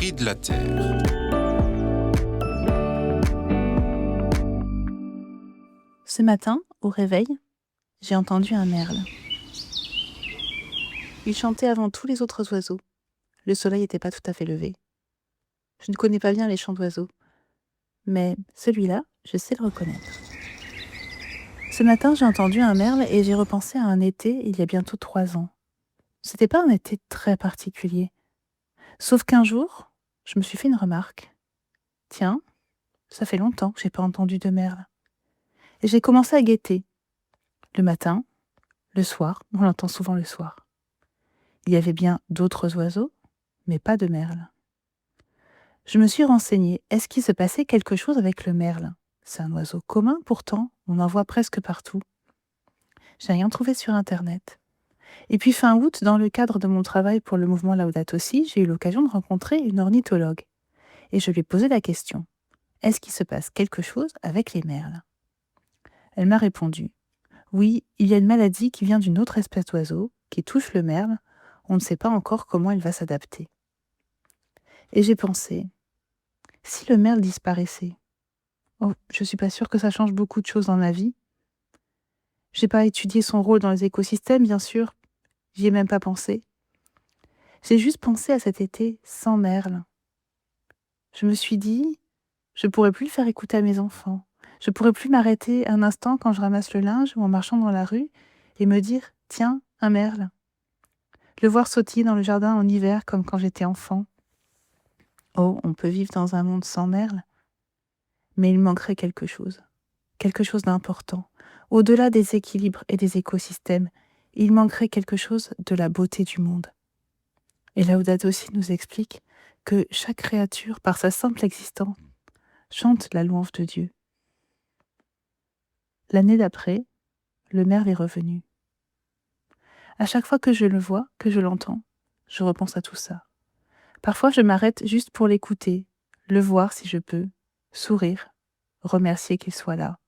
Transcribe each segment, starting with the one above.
cris de la terre. Ce matin, au réveil, j'ai entendu un merle. Il chantait avant tous les autres oiseaux. Le soleil n'était pas tout à fait levé. Je ne connais pas bien les chants d'oiseaux, mais celui-là, je sais le reconnaître. Ce matin, j'ai entendu un merle et j'ai repensé à un été il y a bientôt 3 ans. C'était pas un été très particulier. Sauf qu'un jour, je me suis fait une remarque. Tiens, ça fait longtemps que j'ai pas entendu de merle. Et j'ai commencé à guetter. Le matin, le soir, on l'entend souvent le soir. Il y avait bien d'autres oiseaux, mais pas de merle. Je me suis renseignée. Est-ce qu'il se passait quelque chose avec le merle? C'est un oiseau commun pourtant, on en voit presque partout. J'ai rien trouvé sur Internet. Et puis fin août, dans le cadre de mon travail pour le mouvement Laudato Si, j'ai eu l'occasion de rencontrer une ornithologue. Et je lui ai posé la question. Est-ce qu'il se passe quelque chose avec les merles? Elle m'a répondu. Oui, il y a une maladie qui vient d'une autre espèce d'oiseau, qui touche le merle. On ne sait pas encore comment il va s'adapter. Et j'ai pensé, si le merle disparaissait? Oh, je suis pas sûre que ça change beaucoup de choses dans ma vie. J'ai pas étudié son rôle dans les écosystèmes, bien sûr. J'y ai même pas pensé. J'ai juste pensé à cet été sans merle. Je me suis dit, je pourrais plus le faire écouter à mes enfants. Je pourrais plus m'arrêter un instant quand je ramasse le linge ou en marchant dans la rue et me dire, tiens, un merle. Le voir sautiller dans le jardin en hiver comme quand j'étais enfant. Oh, on peut vivre dans un monde sans merle, mais il manquerait quelque chose d'important. Au-delà des équilibres et des écosystèmes, il manquerait quelque chose de la beauté du monde. Et Laudato Si nous explique que chaque créature, par sa simple existence, chante la louange de Dieu. L'année d'après, le merle est revenu. À chaque fois que je le vois, que je l'entends, je repense à tout ça. Parfois, je m'arrête juste pour l'écouter, le voir si je peux, sourire, remercier qu'il soit là.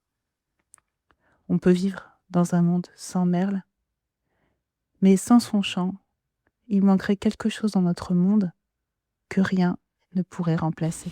On peut vivre dans un monde sans merle, mais sans son chant, il manquerait quelque chose dans notre monde que rien ne pourrait remplacer.